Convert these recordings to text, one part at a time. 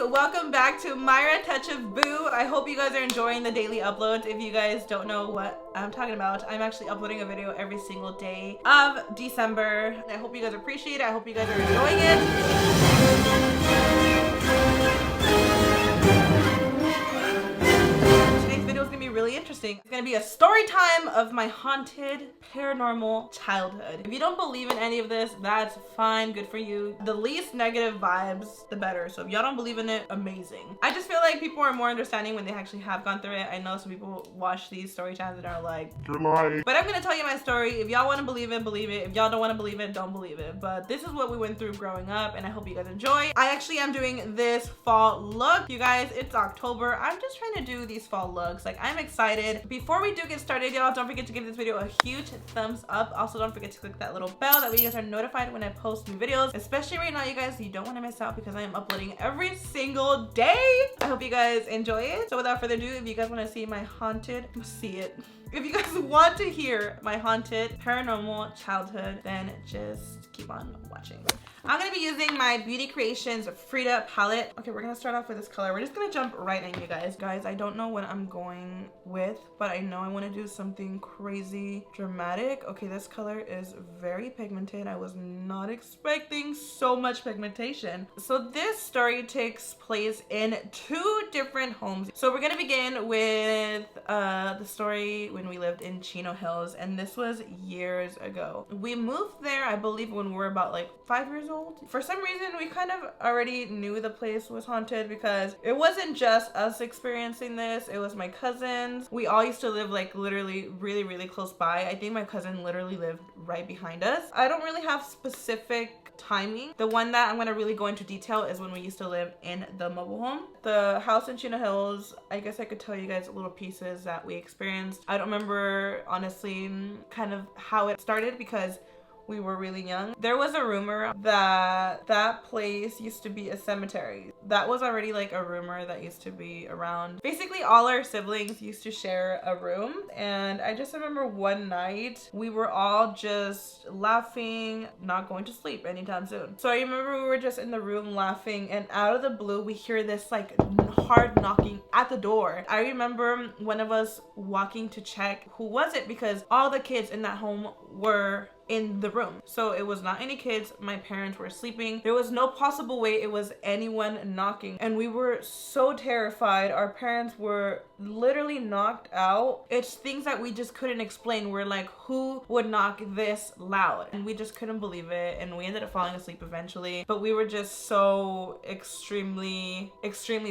welcome back to Myra Touch of Boo. I hope you guys are enjoying the daily uploads. If you guys don't know what I'm talking about, I'm actually uploading a video every single day of December. I hope you guys appreciate it. I hope you guys are enjoying it. Really interesting. It's gonna be a story time of my haunted paranormal childhood. If you don't believe in any of this, that's fine, good for you. The least negative vibes, the better. So if y'all don't believe in it, amazing. I just feel like people are more understanding when they actually have gone through it. I know some people watch these story times and are like, you're lying. But I'm gonna tell you my story. If y'all want to believe it, believe it. If y'all don't want to believe it, don't believe it. But this is what we went through growing up, and I hope you guys enjoy. I actually am doing this fall look. You guys, it's October. I'm just trying to do these fall looks. Like, I'm excited. Before we do get started, y'all, don't forget to give this video a huge thumbs up. Also, don't forget to click that little bell. That way you guys are notified when I post new videos. Especially right now, you guys, you don't want to miss out because I am uploading every single day. I hope you guys enjoy it. So without further ado, if you guys want to see my haunted, if you guys want to hear my haunted paranormal childhood, then just keep on watching. I'm gonna be using my Beauty Creations Frida palette. Okay, we're gonna start off with this color. We're just gonna jump right in, you guys. Guys, I don't know what I'm going with, but I know I want to do something crazy dramatic. Okay, this color is very pigmented. I was not expecting so much pigmentation. So this story takes place in 2 different homes. So we're gonna begin with the story when we lived in Chino Hills, and this was years ago. We moved there, I believe, when we were about like 5 years old. For some reason, we kind of already knew the place was haunted because it wasn't just us experiencing this, it was my cousins. We all used to live like literally really close by. I think my cousin literally lived right behind us. I don't really have specific timing. The one that I'm going to really go into detail is when we used to live in the mobile home. The house in Chino Hills, I guess I could tell you guys little pieces that we experienced. I don't remember honestly kind of how it started because we were really young. There was a rumor that that place used to be a cemetery. That was already like a rumor that used to be around. Basically, all our siblings used to share a room. And I just remember one night we were all just laughing, not going to sleep anytime soon. So I remember we were just in the room laughing, and out of the blue, we hear this like hard knocking at the door. I remember one of us walking to check who was it because all the kids in that home were in the room. So it was not any kids. My parents were sleeping. There was no possible way it was anyone knocking. And we were so terrified. Our parents were literally knocked out. It's things that we just couldn't explain. We're like, who would knock this loud? And we just couldn't believe it. And we ended up falling asleep eventually. But we were just so extremely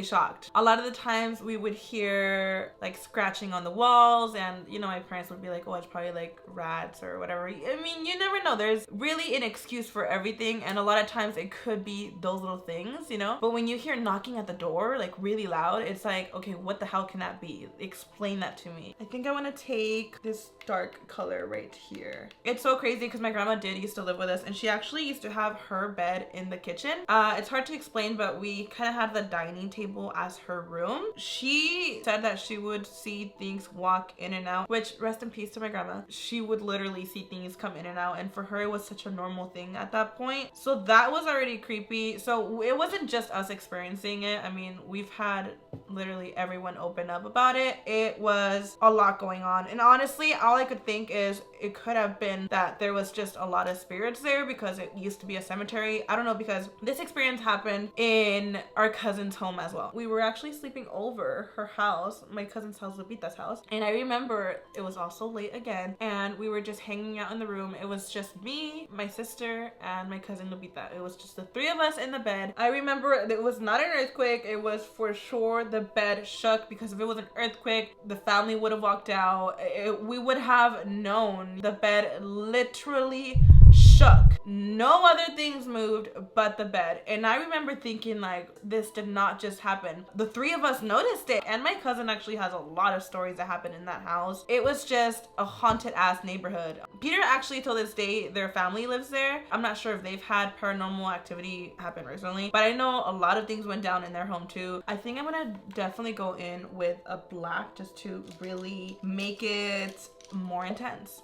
shocked. A lot of the times we would hear like scratching on the walls, and you know, my parents would be like, oh, it's probably like rats or whatever. I mean, you never know. There's really an excuse for everything, and a lot of times it could be those little things, you know. But when you hear knocking at the door like really loud, it's like, okay, what the hell can that be? Explain that to me. I think I want to take this dark color right here. It's so crazy because my grandma used to live with us, and she actually used to have her bed in the kitchen. It's hard to explain, but we kind of had the dining table as her room. She said that she would see things walk in and out, which rest in peace to my grandma. She would literally see things come in and out, and for her it was such a normal thing at that point. So that was already creepy. So it wasn't just us experiencing it. I mean, we've had literally everyone open up about it. It was a lot going on, and honestly, all I could think is it could have been that there was just a lot of spirits there because it used to be a cemetery. I don't know, because this experience happened in our cousin's home as well. We were actually sleeping over her house, my cousin's house, Lupita's house, and I remember it was also late again, and we were just hanging out in the room. It was just me, my sister, and my cousin Lupita. It was just the 3 of us in the bed. I remember it was not an earthquake. It was for sure the bed shook, because if it was an earthquake, the family would have walked out. We would have known. The bed literally shook. No other things moved but the bed. And I remember thinking like, this did not just happen. The 3 of us noticed it, and my cousin actually has a lot of stories that happened in that house. It was just a haunted ass neighborhood. Peter actually, till this day, their family lives there. I'm not sure if they've had paranormal activity happen recently, but I know a lot of things went down in their home too. I think I'm gonna definitely go in with a black just to really make it more intense.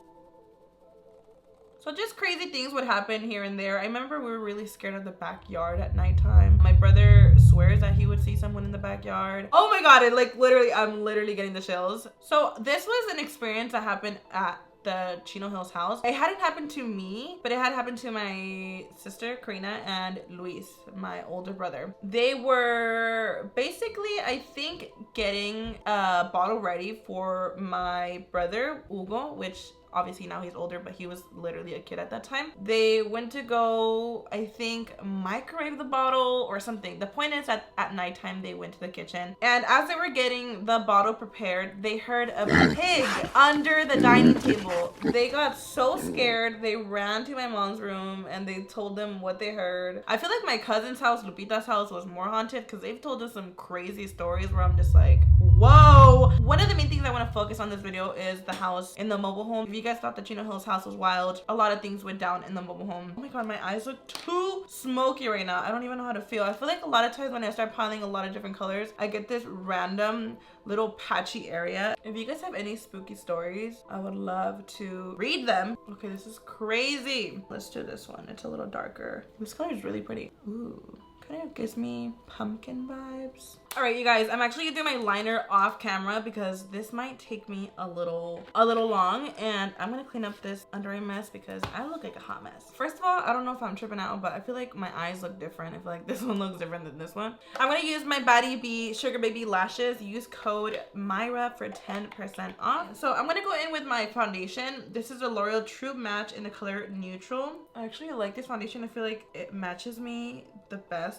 So just crazy things would happen here and there. I remember we were really scared of the backyard at nighttime. My brother swears that he would see someone in the backyard. Oh my god, it like literally, I'm literally getting the chills. So this was an experience that happened at the Chino Hills house. It hadn't happened to me, but it had happened to my sister Karina and Luis, my older brother. They were basically, I think, getting a bottle ready for my brother Hugo, which obviously now he's older, but he was literally a kid at that time. They went to go, I think, microwave the bottle or something. The point is that at nighttime they went to the kitchen, and as they were getting the bottle prepared, they heard a pig under the dining table. They got so scared, they ran to my mom's room and they told them what they heard. I feel like my cousin's house, Lupita's house, was more haunted because they've told us some crazy stories where I'm just like, whoa. One of the main things I want to focus on this video is the house in the mobile home. If you guys thought the Chino Hills house was wild, a lot of things went down in the mobile home. Oh my god, my eyes look too smoky right now. I don't even know how to feel. I feel like a lot of times when I start piling a lot of different colors, I get this random little patchy area. If you guys have any spooky stories, I would love to read them. Okay, this is crazy. Let's do this one. It's a little darker. This color is really pretty. Ooh. Kind of gives me pumpkin vibes. All right, you guys, I'm actually gonna do my liner off camera because this might take me a little long, and I'm gonna clean up this under eye mess because I look like a hot mess. First of all, I don't know if I'm tripping out, but I feel like my eyes look different. I feel like this one looks different than this one. I'm gonna use my Baddie B Sugar Baby lashes. Use code Myra for 10% off. So I'm gonna go in with my foundation. This is a L'Oreal True Match in the color Neutral. I actually like this foundation. I feel like it matches me the best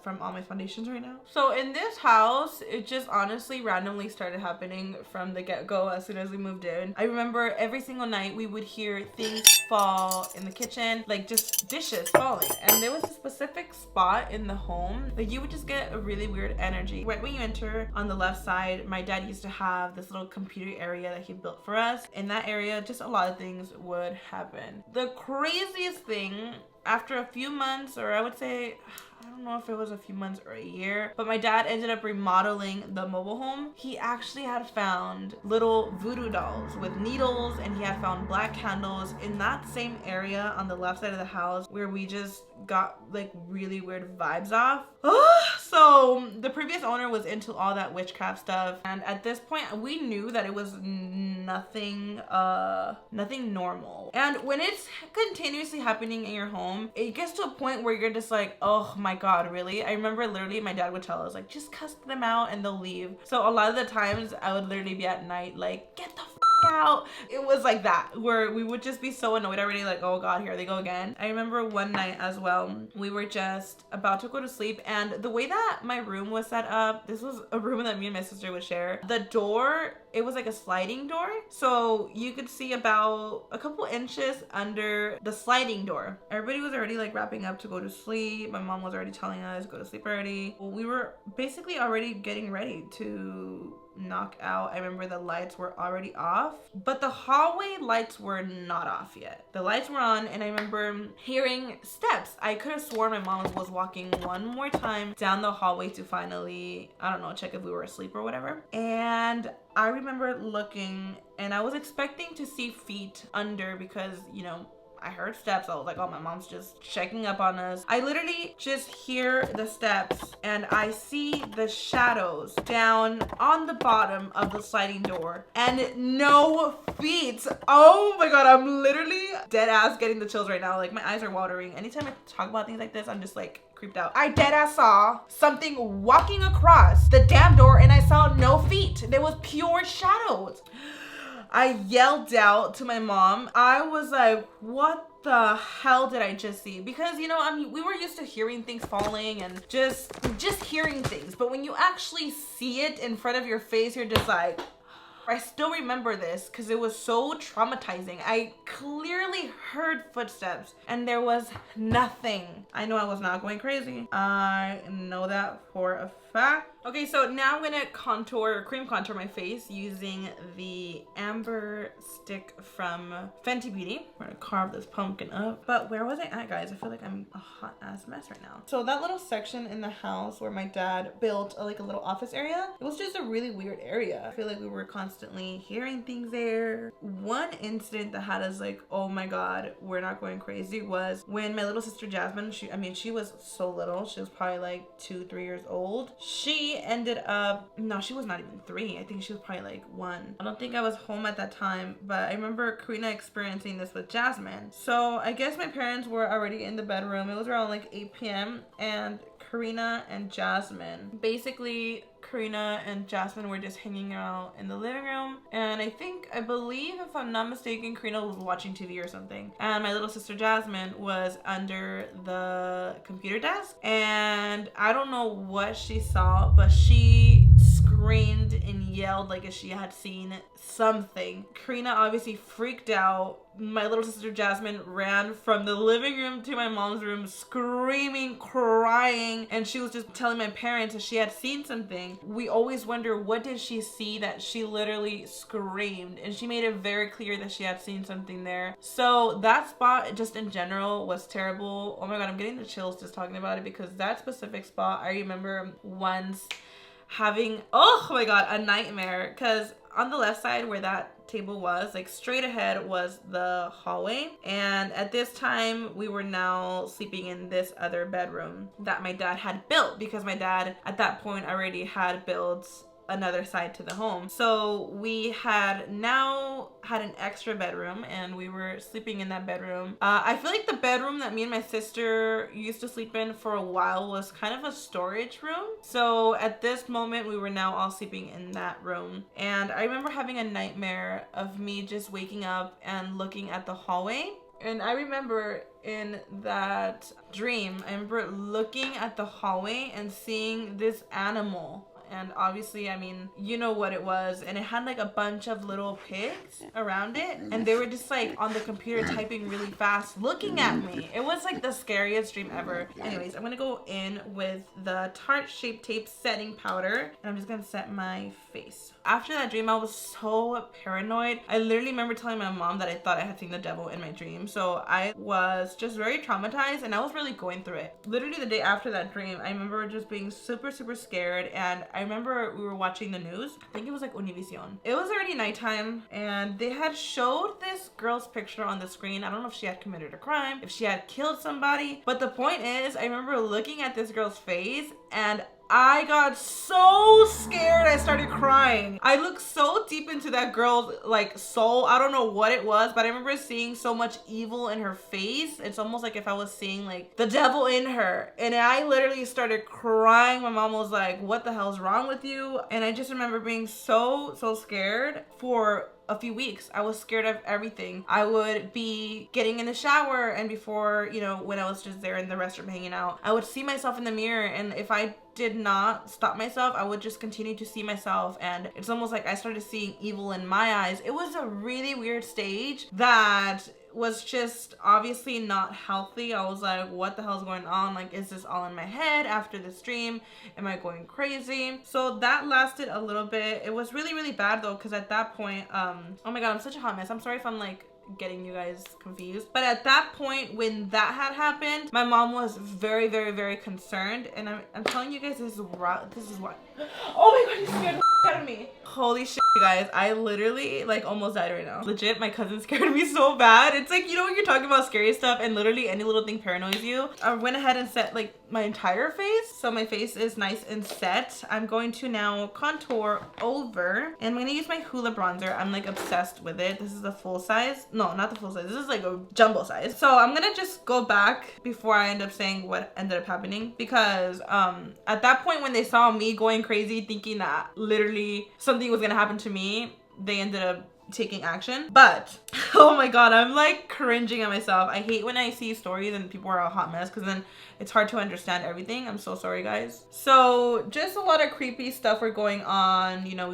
from all my foundations right now. So in this house, it just honestly randomly started happening from the get-go as soon as we moved in. I remember every single night we would hear things fall in the kitchen, like just dishes falling. And there was a specific spot in the home that you would just get a really weird energy. Right when you enter on the left side, my dad used to have this little computer area that he built for us. In that area, just a lot of things would happen. The craziest thing, after a few months, or I would say, I don't know if it was a few months or a year, but my dad ended up remodeling the mobile home. He actually had found little voodoo dolls with needles, and he had found black candles in that same area on the left side of the house where we just got like really weird vibes off. So the previous owner was into all that witchcraft stuff, and at this point we knew that it was nothing normal. And when it's continuously happening in your home, it gets to a point where you're just like, oh my god, really? I remember literally my dad would tell us like, just cuss them out and they'll leave. So a lot of the times I would literally be at night like, get the out. It was like that, where we would just be so annoyed already, like, oh god, here they go again. I remember one night as well, we were just about to go to sleep, and the way that my room was set up, this was a room that me and my sister would share. The door, it was like a sliding door, so you could see about a couple inches under the sliding door. Everybody was already like wrapping up to go to sleep. My mom was already telling us go to sleep already. We were basically already getting ready to knock out. I remember the lights were already off, but the hallway lights were not off yet. The lights were on, and I remember hearing steps. I could have sworn my mom was walking one more time down the hallway to finally, I don't know, check if we were asleep or whatever. And I remember looking, and I was expecting to see feet under because, you know, I heard steps. I was like, oh, my mom's just checking up on us. I literally just hear the steps, and I see the shadows down on the bottom of the sliding door and no feet. Oh my god, I'm literally dead ass getting the chills right now. Like, my eyes are watering. Anytime I talk about things like this, I'm just like creeped out. I dead ass saw something walking across the damn door, and I saw no feet. There was pure shadows. I yelled out to my mom. I was like, what the hell did I just see? Because, you know, I mean, we were used to hearing things falling and just hearing things. But when you actually see it in front of your face, you're just like, I still remember this because it was so traumatizing. I clearly heard footsteps and there was nothing. I know I was not going crazy. I know that for a fact. Okay, so now I'm gonna cream contour my face using the amber stick from Fenty Beauty. We're gonna carve this pumpkin up. But where was I at, guys? I feel like I'm a hot ass mess right now. So that little section in the house where my dad built like a little office area, it was just a really weird area. I feel like we were constantly constantly hearing things there. One incident that had us like, oh my god, we're not going crazy, was when my little sister Jasmine, she was so little. She was probably like 2-3 years old. She ended up, no, she was not even 3. I think she was probably like 1. I don't think I was home at that time, but I remember Karina experiencing this with Jasmine. So I guess my parents were already in the bedroom. It was around like 8 p.m. and Karina and Jasmine, basically Karina and Jasmine were just hanging out in the living room, and I believe, if I'm not mistaken, Karina was watching TV or something, and my little sister Jasmine was under the computer desk, and I don't know what she saw, but she screamed and yelled like if she had seen something. Karina obviously freaked out. My little sister Jasmine ran from the living room to my mom's room screaming, crying, and she was just telling my parents that she had seen something. We always wonder, what did she see that she literally screamed? And she made it very clear that she had seen something there. So that spot just in general was terrible. Oh my god, I'm getting the chills just talking about it, because that specific spot, I remember once having, oh my god, a nightmare, because on the left side where that table was, like straight ahead, was the hallway, and at this time we were now sleeping in this other bedroom that my dad had built, because my dad at that point already had built another side to the home. So we had now had an extra bedroom, and we were sleeping in that bedroom. I feel like the bedroom that me and my sister used to sleep in for a while was kind of a storage room. So at this moment we were now all sleeping in that room, and I remember having a nightmare of me just waking up and looking at the hallway. And I remember in that dream, I remember looking at the hallway and seeing this animal. And obviously, I mean, you know what it was, and it had like a bunch of little pigs around it, and they were just like on the computer typing really fast, looking at me. It was like the scariest dream ever. Anyways, I'm gonna go in with the Tarte Shape Tape setting powder, and I'm just gonna set my face. After that dream, I was so paranoid. I literally remember telling my mom that I thought I had seen the devil in my dream. So I was just very traumatized, and I was really going through it. Literally the day after that dream, I remember just being super scared, and I remember we were watching the news. I think it was like Univision. It was already nighttime, and they had showed this girl's picture on the screen. I don't know if she had committed a crime, if she had killed somebody, but the point is, I remember looking at this girl's face, and I got so scared I started crying. I looked so deep into that girl's like soul. I don't know what it was, but I remember seeing so much evil in her face. It's almost like if I was seeing like the devil in her. And I literally started crying. My mom was like, what the hell's wrong with you? And I just remember being so scared for a few weeks. I was scared of everything. I would be getting in the shower, and before, you know, when I was just there in the restroom hanging out, I would see myself in the mirror, and if I did not stop myself, I would just continue to see myself, and it's almost like I started seeing evil in my eyes. It was a really weird stage that was just obviously not healthy. I was like, what the hell's going on? Like, is this all in my head after this dream? Am I going crazy? So that lasted a little bit. It was really bad though, because at that point, oh my god, I'm such a hot mess. I'm sorry if I'm like getting you guys confused, but at that point when that had happened, my mom was very concerned, and I'm telling you guys, this is why. Oh my god, you scared the out of me. Holy shit, you guys, I literally like almost died right now. Legit, my cousin scared me so bad. It's like, you know, when you're talking about scary stuff and literally any little thing paranoids you. I went ahead and set like my entire face, so my face is nice and set. I'm going to now contour over, and I'm gonna use my Hoola bronzer. I'm like obsessed with it. This is a full size. No, not the full size. This is like a jumbo size. So I'm gonna just go back before I end up saying what ended up happening, because at that point when they saw me going crazy thinking that literally something was gonna happen to me, they ended up taking action. But oh my god, I'm like cringing at myself. I hate when I see stories and people are a hot mess, because then it's hard to understand everything. I'm so sorry, guys. So just a lot of creepy stuff were going on. You know,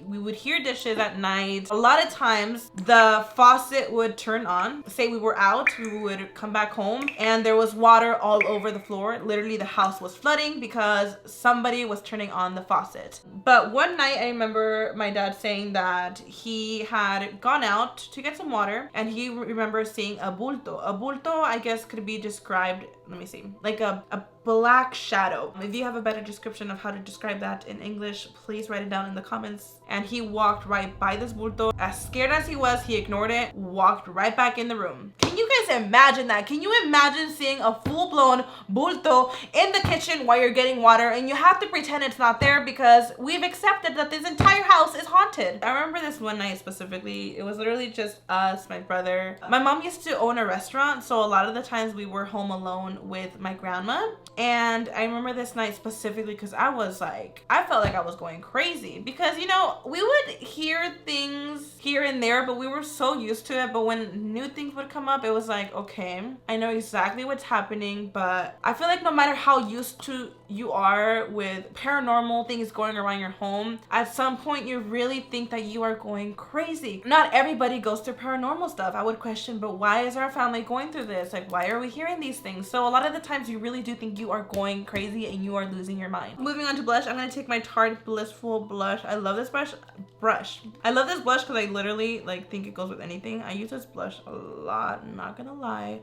we would hear dishes at night. A lot of times the faucet would turn on. Say we were out, we would come back home and there was water all over the floor. Literally the house was flooding because somebody was turning on the faucet. But one night I remember my dad saying that he had gone out to get some water, and he remembers seeing a bulto. A bulto, I guess, could be described, let me see, like a black shadow. If you have a better description of how to describe that in English, please write it down in the comments. And he walked right by this bulto. As scared as he was, he ignored it, walked right back in the room. Can you guys imagine that? Can you imagine seeing a full-blown bulto in the kitchen while you're getting water and you have to pretend it's not there because we've accepted that this entire house is haunted? I remember this one night specifically. It was literally just us, my brother. My mom used to own a restaurant, so a lot of the times we were home alone with my grandma. And I remember this night specifically because I felt like I was going crazy because, you know, we would hear things here and there, but we were so used to it. But when new things would come up, it was like, okay, I know exactly what's happening, but I feel like no matter how used to you are with paranormal things going around your home, at some point you really think that you are going crazy. Not everybody goes through paranormal stuff. I would question, but why is our family going through this? Like, why are we hearing these things? So a lot of the times you really do think you are going crazy and you are losing your mind. Moving on to blush, I'm gonna take my Tarte Blissful blush. I love this brush. I love this blush because I literally like think it goes with anything. I use this blush a lot, I'm not gonna lie.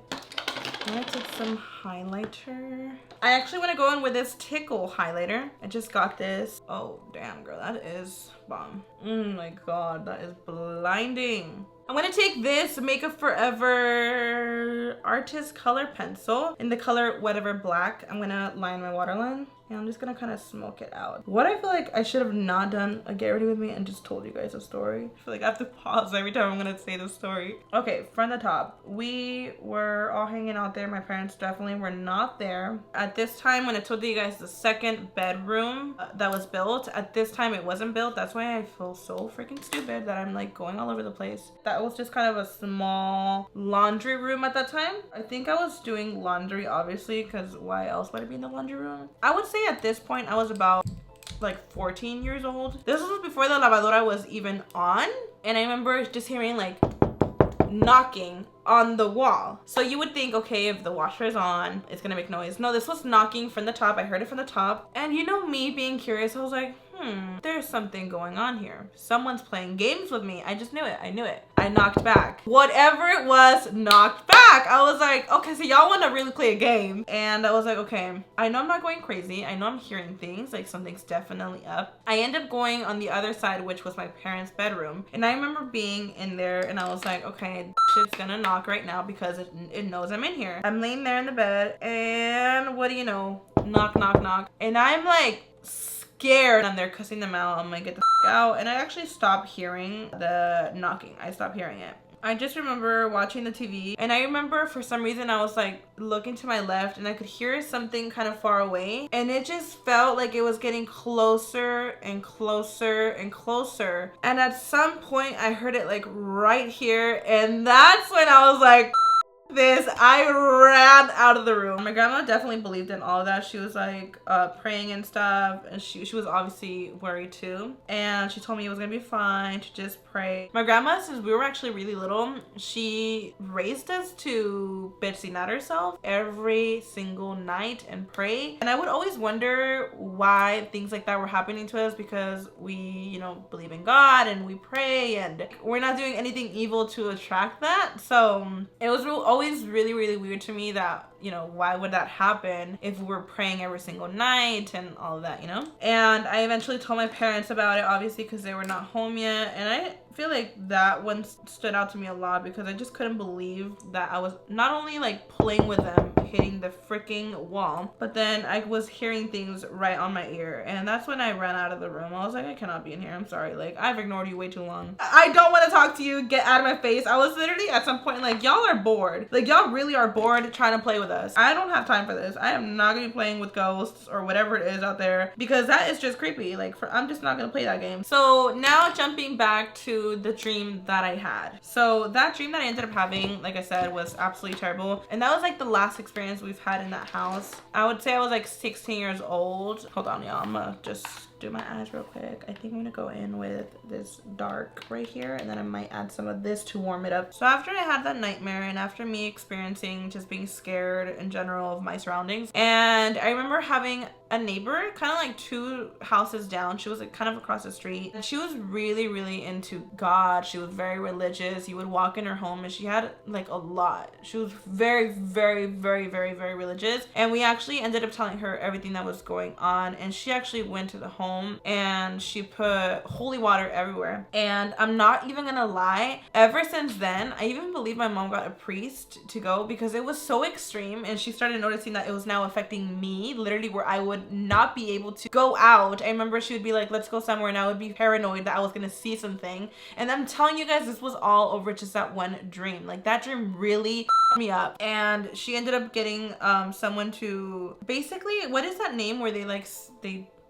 I'm gonna take some highlighter. I actually want to go in with this Tickle highlighter. I just got this. Oh damn girl, that is bomb. Oh my god, that is blinding. I'm gonna take this Makeup Forever Artist Color Pencil in the color Whatever Black. I'm gonna line my waterline. And I'm just gonna kind of smoke it out. What I feel like I should have not done a get ready with me and just told you guys a story. I feel like I have to pause every time I'm gonna say the story. Okay, from the top. We were all hanging out there. My parents definitely were not there. At this time, when I told you guys the second bedroom that was built, at this time it wasn't built. That's why I feel so freaking stupid that I'm like going all over the place. That was just kind of a small laundry room at that time. I think I was doing laundry, obviously, because why else would I be in the laundry room? I would say at this point I was about like 14 years old. This was before the lavadora was even on, and I remember just hearing like knocking on the wall. So you would think, okay, if the washer is on, it's gonna make noise. No, this was knocking from the top. I heard it from the top, and you know me being curious, I was like, there's something going on here. Someone's playing games with me. I just knew it. I knew it. I knocked back. Whatever it was knocked back. I was like, okay, so y'all want to really play a game. And I was like, okay, I know I'm not going crazy. I know I'm hearing things, like something's definitely up. I ended up going on the other side, which was my parents' bedroom. And I remember being in there and I was like, okay, shit's gonna knock right now because it knows I'm in here. I'm laying there in the bed and what do you know? Knock, knock, knock. And I'm like, scared. I'm there cussing them out. I'm like, get the f out. And I actually stopped hearing the knocking. I stopped hearing it. I just remember watching the TV, and I remember for some reason I was like looking to my left and I could hear something kind of far away, and it just felt like it was getting closer and closer and closer. And at some point I heard it like right here, and that's when I was like, this. I ran out of the room. My grandma definitely believed in all of that. She was like praying and stuff, and she was obviously worried too, and she told me it was gonna be fine to just pray. My grandma, since we were actually really little, she raised us to bedsinar herself every single night and pray. And I would always wonder why things like that were happening to us, because we, you know, believe in God and we pray and we're not doing anything evil to attract that. So it was always really, really weird to me that, you know, why would that happen if we're praying every single night and all of that, you know? And I eventually told my parents about it, obviously, because they were not home yet. And I feel like that one stood out to me a lot because I just couldn't believe that I was not only like playing with them, hitting the freaking wall, but then I was hearing things right on my ear. And that's when I ran out of the room. I was like, I cannot be in here. I'm sorry. Like, I've ignored you way too long. I don't want to talk to you. Get out of my face. I was literally at some point like, y'all are bored. Like, y'all really are bored trying to play with us. I don't have time for this. I am not gonna be playing with ghosts or whatever it is out there, because that is just creepy. Like, I'm just not gonna play that game. So now jumping back to the dream that I had. So that dream that I ended up having, like I said, was absolutely terrible. And that was like the last experience we've had in that house. I would say I was like 16 years old. Hold on, y'all. I'm gonna just do my eyes real quick. I think I'm gonna go in with this dark right here, and then I might add some of this to warm it up. So after I had that nightmare, and after me experiencing just being scared in general of my surroundings, and I remember having a neighbor, kind of like 2 houses down. She was like kind of across the street. And she was really, really into God. She was very religious. You would walk in her home and she had like a lot. She was very, very, very, very, very religious. And we actually ended up telling her everything that was going on. And she actually went to the home and she put holy water everywhere. And I'm not even gonna lie, ever since then, I even believe my mom got a priest to go because it was so extreme. And she started noticing that it was now affecting me, literally, where I would not be able to go out. I remember she would be like, let's go somewhere, and I would be paranoid that I was gonna see something. And I'm telling you guys, this was all over just that one dream. Like, that dream really me up. And she ended up getting someone to basically, what is that name where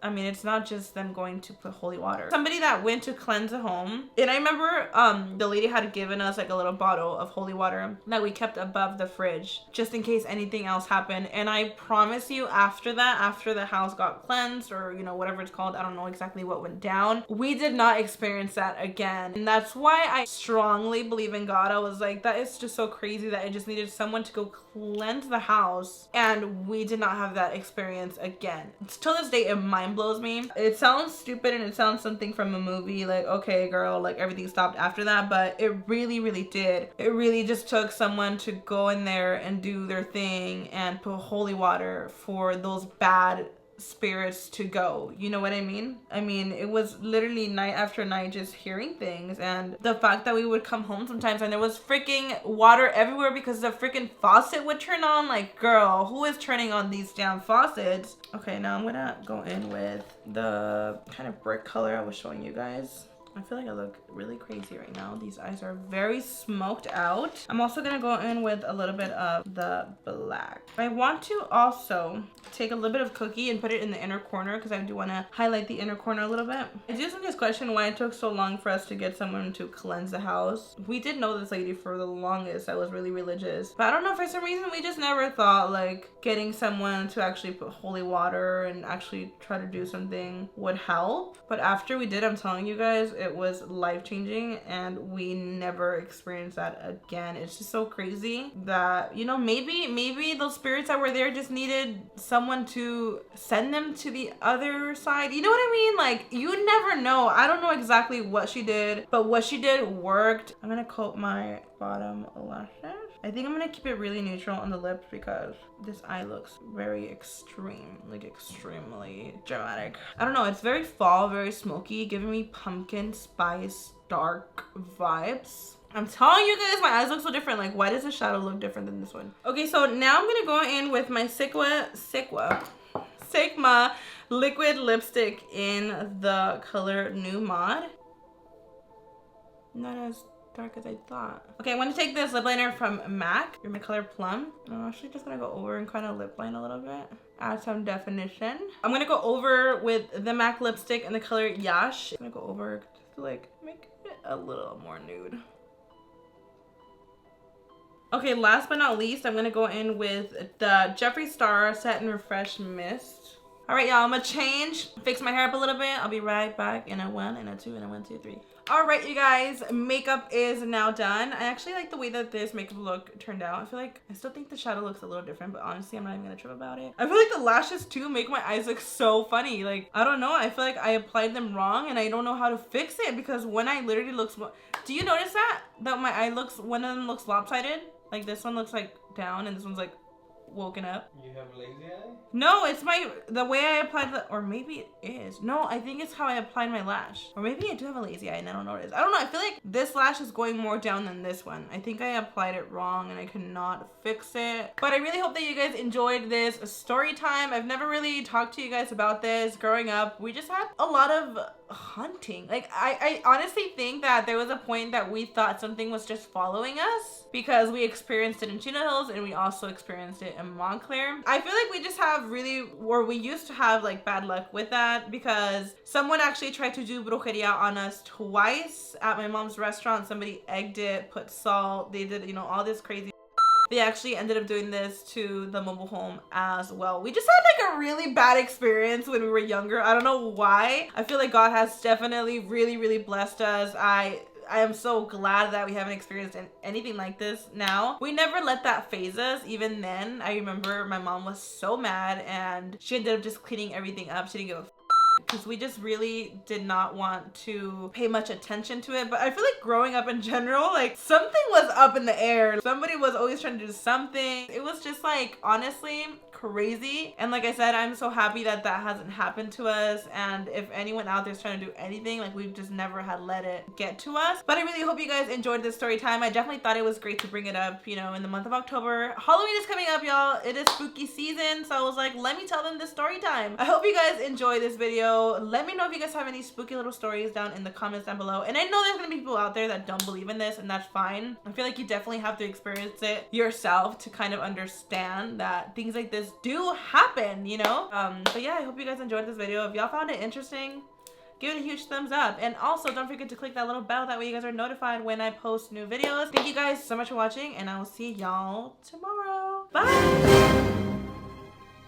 I mean, it's not just them going to put holy water. Somebody that went to cleanse the home. And I remember the lady had given us like a little bottle of holy water that we kept above the fridge just in case anything else happened. And I promise you, after that, after the house got cleansed, or you know, whatever it's called, I don't know exactly what went down, we did not experience that again. And that's why I strongly believe in God. I was like, that is just so crazy that I just needed someone to go cleanse the house, and we did not have that experience again. Till this day, it blows me. It sounds stupid and it sounds something from a movie, like, okay girl, like everything stopped after that, but it really, really did. It really just took someone to go in there and do their thing and put holy water for those bad spirits to go. You know what I mean? I mean, it was literally night after night just hearing things, and the fact that we would come home sometimes and there was freaking water everywhere because the freaking faucet would turn on. Like, girl, who is turning on these damn faucets? Okay, now I'm gonna go in with the kind of brick color I was showing you guys. I feel like I look really crazy right now. These eyes are very smoked out. I'm also gonna go in with a little bit of the black. I want to also take a little bit of cookie and put it in the inner corner because I do want to highlight the inner corner a little bit. I do just question why it took so long for us to get someone to cleanse the house. We did know this lady for the longest that was really religious, but I don't know, for some reason we just never thought like getting someone to actually put holy water and actually try to do something would help. But after we did, I'm telling you guys, it was life-changing, and we never experienced that again. It's just so crazy that, you know, maybe those spirits that were there just needed someone to send them to the other side. You know what I mean? Like, you never know. I don't know exactly what she did, but what she did worked. I'm gonna coat my bottom lashes. I think I'm gonna keep it really neutral on the lips because this eye looks very extreme, like extremely dramatic. I don't know, it's very fall, very smoky, giving me pumpkin spice dark vibes. I'm telling you guys, my eyes look so different. Like, why does the shadow look different than this one? Okay, so now I'm gonna go in with my Sigma liquid lipstick in the color New Mod. Not as dark as I thought. Okay, I'm gonna take this lip liner from MAC in the color Plum. I'm actually just gonna go over and kind of lip line a little bit, add some definition. I'm gonna go over with the MAC lipstick in the color Yash. I'm gonna go over just to like make it a little more nude. Okay, last but not least, I'm gonna go in with the Jeffree Star Set and Refresh Mist. All right, y'all, I'm gonna change, fix my hair up a little bit. I'll be right back in a 1 and a 2 and a 1, 2, 3. All right, you guys, makeup is now done. I actually like the way that this makeup look turned out. I feel like, I still think the shadow looks a little different, but honestly, I'm not even gonna trip about it. I feel like the lashes too make my eyes look so funny. Like, I don't know, I feel like I applied them wrong and I don't know how to fix it, because one eye literally looks, do you notice that? That my eye looks, one of them looks lopsided? Like this one looks like down and this one's like woken up. You have a lazy eye? No, it's the way I applied the, or maybe it is. No, I think it's how I applied my lash. Or maybe I do have a lazy eye and I don't know what it is. I don't know, I feel like this lash is going more down than this one. I think I applied it wrong and I cannot fix it. But I really hope that you guys enjoyed this story time. I've never really talked to you guys about this. Growing up, we just had a lot of hunting. Like, I honestly think that there was a point that we thought something was just following us because we experienced it in Chino Hills and we also experienced it in Montclair. I feel like we just have really, or we used to have like bad luck with that, because someone actually tried to do brujeria on us twice at my mom's restaurant. Somebody egged it, put salt, they did, you know, all this crazy. They actually ended up doing this to the mobile home as well. We just had like a really bad experience when we were younger. I don't know why. I feel like God has definitely really, really blessed us. I am so glad that we haven't experienced anything like this now. We never let that phase us. Even then, I remember my mom was so mad and she ended up just cleaning everything up. She didn't give a because we just really did not want to pay much attention to it. But I feel like growing up in general, like something was up in the air. Somebody was always trying to do something. It was just like, honestly, crazy. And like I said, I'm so happy that that hasn't happened to us. And if anyone out there is trying to do anything, like we've just never had let it get to us. But I really hope you guys enjoyed this story time. I definitely thought it was great to bring it up, you know, in the month of October. Halloween is coming up, y'all. It is spooky season. So I was like, let me tell them this story time. I hope you guys enjoy this video. Let me know if you guys have any spooky little stories down in the comments down below. And I know there's gonna be people out there that don't believe in this, and that's fine. I feel like you definitely have to experience it yourself to kind of understand that things like this do happen, you know? But yeah, I hope you guys enjoyed this video. If y'all found it interesting, give it a huge thumbs up. And also don't forget to click that little bell, that way you guys are notified when I post new videos. Thank you guys so much for watching, and I will see y'all tomorrow. Bye.